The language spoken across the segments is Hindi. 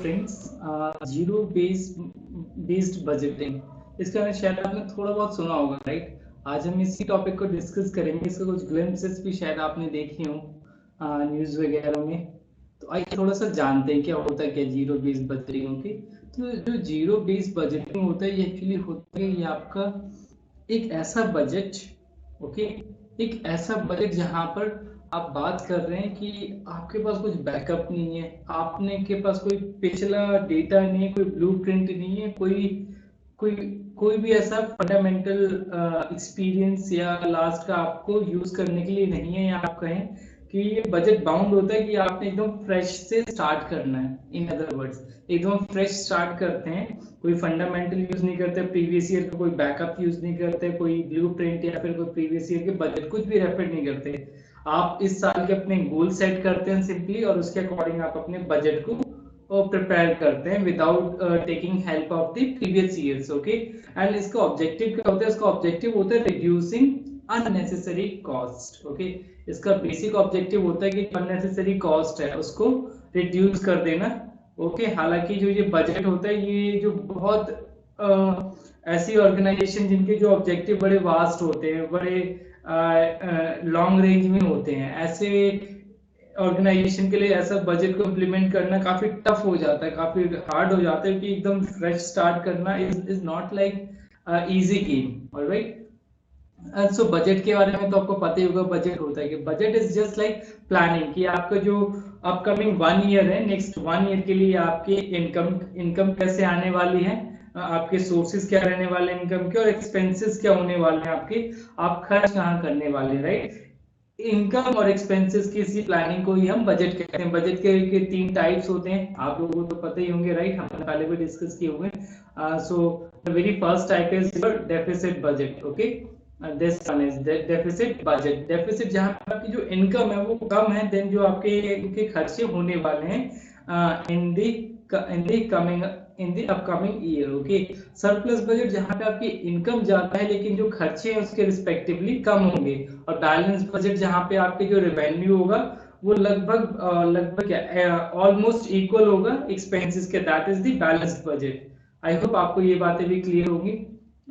फ्रेंड्स, जीरो बेस्ड बजटिंग इसका शायद आपने थोड़ा बहुत सुना होगा, राइट। आज हम इसी टॉपिक को डिस्कस करेंगे। इसके कुछ ग्लिम्पसेस भी शायद आपने देखी हो न्यूज़ वगैरह में। तो आइए थोड़ा सा जानते हैं क्या होता है, क्या जीरो बेस्ड बजटिंग होती। तो जो जीरो बेस्ड बजटिंग होता है ये एक्चुअली होता है ये आपका एक ऐसा बजट, ओके, एक ऐसा बजट जहां पर आप बात कर रहे हैं कि आपके पास कुछ बैकअप नहीं है, आपने के पास कोई पिछला डेटा नहीं है, कोई ब्लूप्रिंट नहीं है, कोई कोई कोई भी ऐसा फंडामेंटल एक्सपीरियंस या लास्ट का आपको यूज करने के लिए नहीं है। या आप कहें कि ये बजट बाउंड होता है कि आपने एकदम फ्रेश से स्टार्ट करना है। इन अदर वर्ड्स एकदम फ्रेश स्टार्ट करते हैं, कोई फंडामेंटल यूज नहीं करते, प्रीवियस ईयर का कोई बैकअप यूज नहीं करते, कोई ब्लूप्रिंट या फिर कोई प्रीवियस ईयर के बजट कुछ भी रेफर नहीं करते। आप इस साल के अपने गोल सेट करते हैं सिंपली, और उसके अकॉर्डिंग आप अपने बजट को प्रिपेयर करते हैं without taking help of the previous years, okay. And इसका ऑब्जेक्टिव क्या होता है? इसका ऑब्जेक्टिव होता है रिड्यूसिंग अननेसेसरी कॉस्ट, ओके। इसका बेसिक ऑब्जेक्टिव होता है कि अननेसेसरी कॉस्ट है उसको रिड्यूस कर देना, ओके। हालांकि जो ये बजट होता है ये जो बहुत ऐसी ऑर्गेनाइजेशन जिनके जो ऑब्जेक्टिव बड़े वास्ट होते हैं, बड़े लॉन्ग रेंज में होते हैं, ऐसे ऑर्गेनाइजेशन के लिए ऐसा बजट को इम्प्लीमेंट करना काफी टफ हो जाता है, काफी हार्ड हो जाता है कि एकदम फ्रेश स्टार्ट करना is not like easy game, alright. So budget के बारे में तो आपको पता ही होगा। बजट होता है कि budget is just like planning, कि आपका जो अपकमिंग 1 ईयर है, नेक्स्ट 1 ईयर के लिए आपकी इनकम कैसे आने वाली है, आपके सोर्सेज क्या रहने वाले इनकम के, और एक्सपेंसेस क्या होने वाले हैं आपके, आप खर्च कहाँ करने वाले हैं, राइट। इनकम और एक्सपेंसेस की इसी प्लानिंग को ही हम बजट कहते हैं। बजट के 3 टाइप्स होते हैं, आप लोगों को तो पता ही होंगे, राइट, हमने पहले भी डिस्कस किए हुए। So the very first type is your deficit budget, okay. This one is deficit budget. Deficit जहां पर आपकी जो इनकम है वो कम है देन जो आपके खर्चे होने वाले हैं in the upcoming year, okay. Surplus budget जहां पे आपकी इनकम ज्यादा है लेकिन जो खर्चे हैं उसके रिस्पेक्टिवली कम होंगे। और बैलेंस बजट जहां पे आपके जो रेवेन्यू होगा वो लगभग क्या ऑलमोस्ट इक्वल होगा एक्सपेंसेस के, that is the balanced budget. I hope आपको ये बातें भी क्लियर होंगी,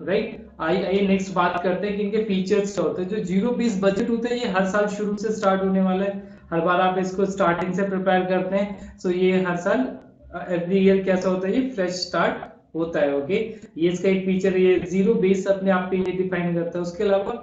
राइट। आइए नेक्स्ट बात करते हैं कि इनके फीचर्स क्या होते हैं। जो जीरो बेस्ड बजट होता है ये हर साल शुरू से स्टार्ट होने वाला है, हर बार आप इसको स्टार्टिंग से प्रिपेयर करते हैं। सो ये हर साल एवरी ईयर कैसा होता है, ये फ्रेश स्टार्ट होता है, ओके। ये इसका एक फीचर है, ये जीरो बेस अपने आप पे ये डिफाइन करता है। उसके अलावा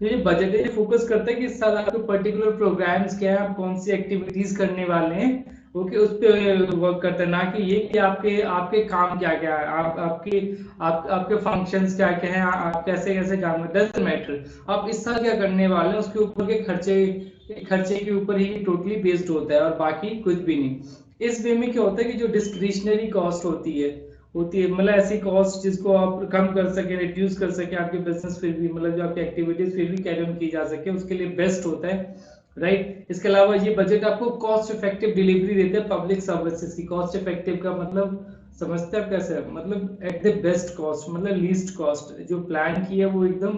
ये बजट है, ये फोकस करता है कि इस साल आपके पर्टिकुलर प्रोग्राम्स क्या है, आप कौन सी एक्टिविटीज करने वाले हैं, ओके, उस पे वर्क करता है। ना कि ये कि आपके आपके काम क्या क्या है, आपके फंक्शंस क्या क्या है, आप कैसे कैसे काम करते हैं, डजंट मैटर। आप इस साल क्या करने वाले हैं उसके ऊपर के खर्चे के ऊपर ही टोटली बेस्ड होता है, और बाकी कुछ भी नहीं। इस वे में क्या होता है कि जो डिस्क्रिशनरी कॉस्ट होती है मतलब ऐसी कॉस्ट जिसको आप कम कर सके, रिड्यूस कर सके, आपके बिजनेस फिर भी मतलब जो आपकी एक्टिविटीज फिर भी कैरी ऑन की जा सके, उसके लिए बेस्ट होता है, राइट। इसके अलावा ये बजट आपको कॉस्ट इफेक्टिव डिलीवरी देते हैं पब्लिक सर्विसेज की। कॉस्ट इफेक्टिव का मतलब समझते हैं कैसे, मतलब एट द बेस्ट कॉस्ट, मतलब लीस्ट कॉस्ट। जो प्लान की है वो एकदम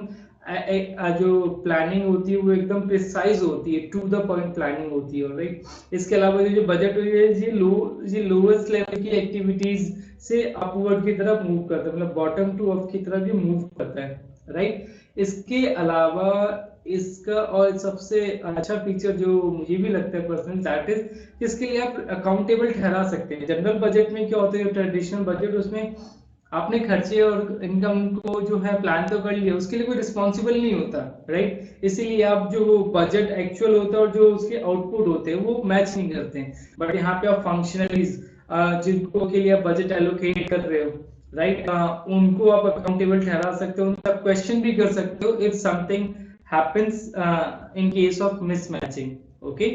जो प्लानिंग होती है वो एकदम प्रिसाइज होती है, टू द पॉइंट प्लानिंग होती है, राइट। इसके अलावा ये जो बजट है ये लोवेस्ट लेवल की एक्टिविटीज से अपवर्ड की तरफ मूव करता है, मतलब बॉटम टू अप की तरफ भी मूव करता है, राइट। इसके अलावा इसका और सबसे अच्छा फीचर जो मुझे भी लगता है पर्सनली, दैट इज इसके लिए आप अकाउंटेबल ठहरा सकते हैं। जनरल बजट में क्या होता है, ट्रेडिशनल बजट, उसमें आपने खर्चे और इनकम को जो है प्लान तो कर लिया, उसके लिए कोई रिस्पॉन्सिबल नहीं होता, राइट। इसीलिए आप जो बजट एक्चुअल होता है और जो उसके आउटपुट होते हैं वो मैच नहीं करते हैं। बट यहाँ पे आप फंक्शनलीज जिनको के लिए आप बजट एलोकेट कर रहे हो, राइट, उनको आप अकाउंटेबल ठहरा सकते हो, उनका क्वेश्चन भी कर सकते हो if something happens in case of mismatching, okay.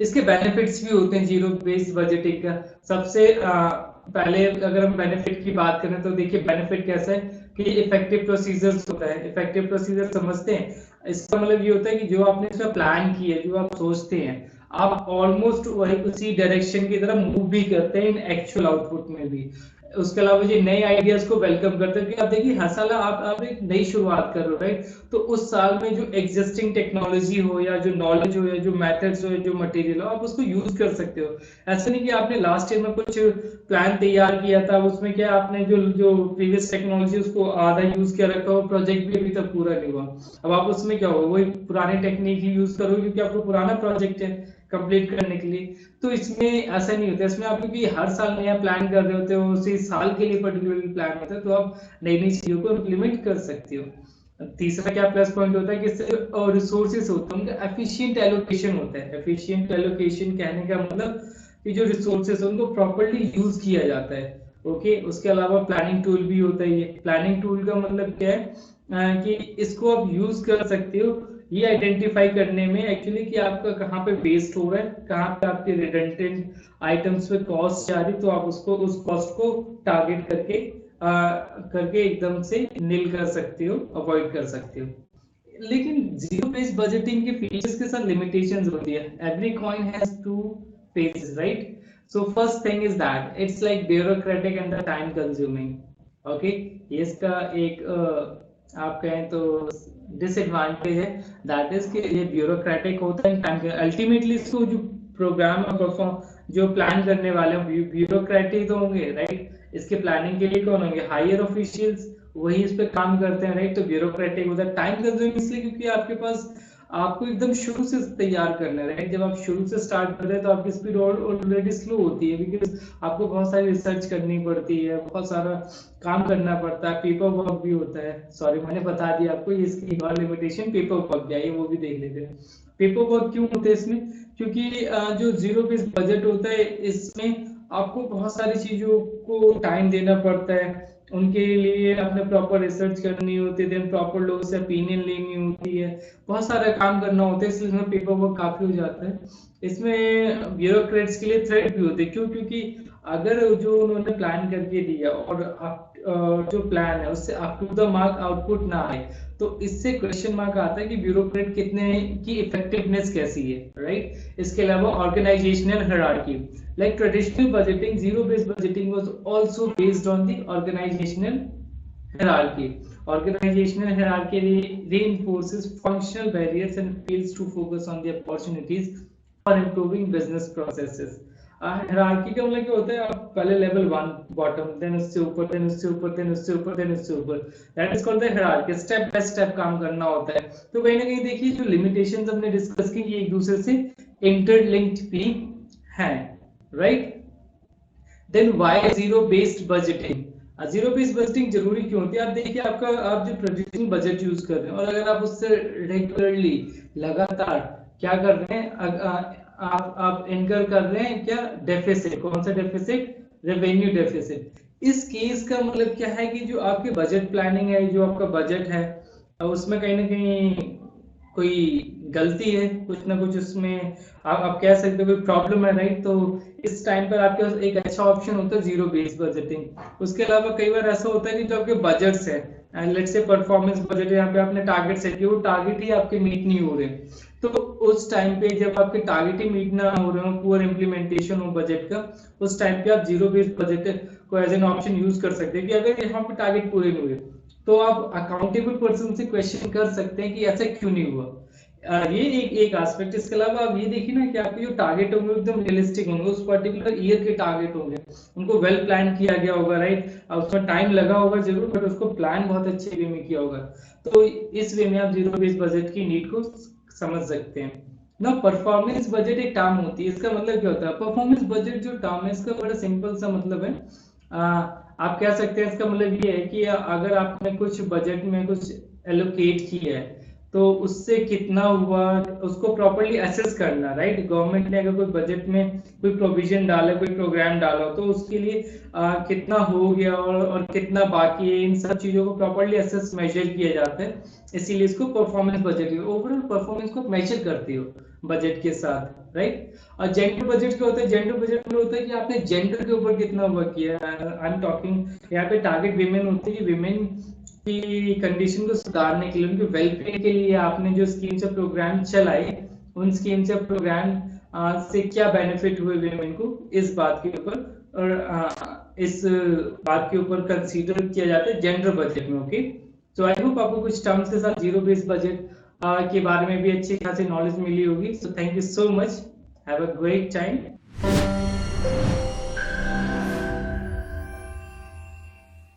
इसके बेनिफिट्स भी होते हैं जीरो बेस्ड बजटिंग का। सबसे पहले अगर हम बेनिफिट की बात करें तो देखिए बेनिफिट कैसा है कि इफेक्टिव प्रोसीजर्स होता है। इफेक्टिव प्रोसीजर समझते हैं, इसका मतलब ये होता है कि जो आपने इसका प्लान किया है, जो आप सोचते हैं, आप ऑलमोस्ट वही उसी डायरेक्शन की तरफ मूव भी करते हैं इन एक्चुअल आउटपुट में भी। उसके अलावा ये नए आइडियाज को वेलकम करते हैं, क्योंकि आप देखिए हर साल आप एक नई शुरुआत कर रहे हो, राइट? तो उस साल में जो एग्जिस्टिंग टेक्नोलॉजी हो या जो नॉलेज हो या जो मेथड्स हो या जो मटेरियल हो, आप उसको यूज कर सकते हो। ऐसा नहीं कि आपने लास्ट ईयर में कुछ प्लान तैयार किया था, उसमें क्या आपने जो जो प्रीवियस टेक्नोलॉजी उसको आधा यूज किया रखा हो, प्रोजेक्ट भी अभी तक पूरा नहीं हुआ। अब आप उसमें क्या हो, वही पुरानी टेक्निक ही यूज करोगे क्योंकि आपको पुराना प्रोजेक्ट है कंप्लीट करने के लिए। तो इसमें ऐसा नहीं होता, इसमें आप क्योंकि हर साल नया प्लान कर रहे होते हो, उसी साल के लिए पर्टिकुलर प्लान होता है, तो आप नई नई चीजों को इम्प्लीमेंट कर सकते हो। तीसरा क्या प्लस पॉइंट होता है कि इससे रिसोर्सेज होते हैं उनका एफिशिएंट एलोकेशन होता है। एफिशिएंट एलोकेशन कहने का मतलब कि जो रिसोर्सेज है उनको प्रॉपर्ली यूज किया जाता है। ओके, उसके अलावा प्लानिंग टूल भी होता है। ये प्लानिंग टूल का मतलब क्या है कि इसको आप यूज कर सकते हो ये आइडेंटिफाई करने में एक्चुअली कि आपका कहाँ पे वेस्ट हो रहा है, कहाँ पे आपके रिडंडेंट आइटम्स पे कॉस्ट जा रही, तो आप उसको उस कॉस्ट को टारगेट करके एकदम से नील कर सकते हो, अवॉइड कर सकते हो। लेकिन जीरो बेस्ड बजटिंग के फीचर्स के साथ लिमिटेशंस होती है। Every coin has two faces, right? So first thing is that it's like bureaucratic and the time consuming. Okay, ये इसका एक आप कहें तो डिसएडवांटेज है, दैट इज कि ये ब्यूरोक्रेटिक होता है टाइम। अल्टीमेटली इसको जो प्रोग्राम और परफॉर्म जो प्लान करने वाले हैं ब्यूरोक्रेटिक तो होंगे, राइट? इसके प्लानिंग के लिए कौन होंगे? हायर ऑफिशियल्स, वही इस पे काम करते हैं, राइट? तो ब्यूरोक्रेटिक होता है, टाइम कंज्यूमिंग इसलिए क्योंकि आपके पास आपको एकदम शुरू से तैयार करना है, राइट? जब आप शुरू से स्टार्ट कर रहे हैं तो आपकी स्पीड ऑलरेडी स्लो होती है, बिकॉज आपको बहुत सारी रिसर्च करनी पड़ती है, बहुत सारा काम करना पड़ता है, पेपर वर्क भी होता है। सॉरी मैंने बता दिया आपको, ये इसकी एक और लिमिटेशन पेपर वर्क भी आई है, वो भी देख लेते हैं। पेपर वर्क क्यों होते हैं इसमें? क्योंकि जो जीरो बेस्ड बजट होता है इसमें आपको बहुत सारी चीजों को टाइम देना पड़ता है, उनके लिए आपने प्रॉपर रिसर्च करनी होती है, देन प्रॉपर लोगों से ओपिनियन लेनी होती है, बहुत सारा काम करना होता है, इसलिए इसमें पेपर वर्क काफी हो जाता है। इसमें ब्यूरोक्रेट्स के लिए थ्रेट भी होते हैं, क्यों? क्योंकि अगर जो उन्होंने प्लान करके दिया और जो प्लान है उससे up to the mark output ना आए, तो इससे क्वेश्चन मार्क आता है कि ब्यूरोक्रेट कितने की इफेक्टिवनेस कैसी है, राइट? इसके अलावा organizational hierarchy, like traditional budgeting, zero based budgeting was also based on the organizational hierarchy. Organizational hierarchy reinforces functional barriers and fails to focus on the opportunities for improving business processes. Hierarchy का मतलब क्या होता है? आप पहले लेवल 1 बॉटम, देन उससे ऊपर, देन उससे ऊपर, देन उससे ऊपर, देन उससे ऊपर, that is called the hierarchy. Step by step काम करना होता है। तो कहीं ना कहीं देखिए जो लिमिटेशंस हमने डिस्कस की ये एक दूसरे से इंटरलिंक्ड भी हैं, right? Then why zero based budgeting? Zero based budgeting जरूरी क्यों होती है? आप देखिए आपका आप जो प्रोड्यूसिंग बजट यूज कर रहे हैं और अगर आप उससे रेगुलरली लगातार क्या कर रहे हैं, आप इनकर कर रहे हैं क्या? डेफिसिट। कौन सा डेफिसिट? Revenue deficit. इस केस का मतलब क्या है कि जो आपके बजट प्लानिंग है, जो आपका बजट है, उसमें कहीं ना कहीं कोई गलती है, कुछ ना कुछ उसमें आप कह सकते हो कोई प्रॉब्लम है, राइट? तो इस टाइम पर आपके पास एक अच्छा ऑप्शन होता है जीरो बेस्ड बजटिंग। उसके अलावा कई बार ऐसा होता है कि जो आपके बजट्स है, लेट्स से परफॉर्मेंस बजट है, यहाँ पे आपने टारगेट सेट किया, वो टारगेट ही आपके मीट नहीं हो रहे, तो उस टाइम पे जब आपके टारगेट ही मीट ना हो रहे हो, पुअर इंप्लीमेंटेशन हो बजट का, उस टाइम पे आप जीरो बेस्ड बजट को एज एन ऑप्शन यूज कर सकते हैं कि अगर यहाँ पे टारगेट पूरे नहीं हुए तो आप अकाउंटेबल पर्सन से क्वेश्चन कर सकते हैं कि ऐसा क्यों नहीं हुआ। ये एक एस्पेक्ट। इसके अलावा आप ये देखिए ना कि आपके जो टारगेट होंगे एकदम रियलिस्टिक होंगे, उस पर्टिकुलर ईयर के टारगेट होंगे, उनको वेल प्लान किया गया होगा, राइट? उसमें टाइम लगा होगा जरूर, बट उसको प्लान बहुत अच्छे वे में किया होगा। तो इस वे में आप जीरो बेस्ड बजट की नीड को समझ सकते हैं ना। परफॉर्मेंस बजट एक टर्म होती है, इसका मतलब क्या होता है? परफॉर्मेंस बजट जो टर्म है इसका बड़ा सिंपल सा मतलब है, आप कह सकते हैं इसका मतलब ये है कि अगर आपने कुछ बजट में कुछ एलोकेट किया है तो उससे कितना हुआ उसको प्रॉपर्ली असेस करना, राइट? गवर्नमेंट ने अगर कोई बजट में कोई प्रोविजन डाला, कोई प्रोग्राम डाला तो उसके लिए कितना हो गया और कितना बाकी है, इन सब चीजों को प्रॉपर्ली असेस मेजर किया जाता है, इसीलिए इसको परफॉर्मेंस बजट, ओवरऑल परफॉर्मेंस को मेजर करती हो बजट के साथ, राइट? और जेंडर बजट क्या होता है? जेंडर बजट में होता है कि आपने जेंडर के ऊपर कितना वर्क किया है। आई एम टॉकिंग यहाँ पे टारगेट विमेन होती है कि विमेन की कंडीशन को सुधारने के लिए, उनके वेलफेयर के लिए आपने जो स्कीम से प्रोग्राम चलाए, उन स्कीम से प्रोग्राम से क्या बेनिफिट हुए विमेन को, इस बात के ऊपर। और इस बात के ऊपर कंसीडर किया जाता है जनरल बजट में। ओके, तो आई होप आपको कुछ टर्म्स के साथ जीरो बेस्ड बजट के बारे में भी अच्छी खासी नॉलेज मिली होगी। So thank you so much, have a great time.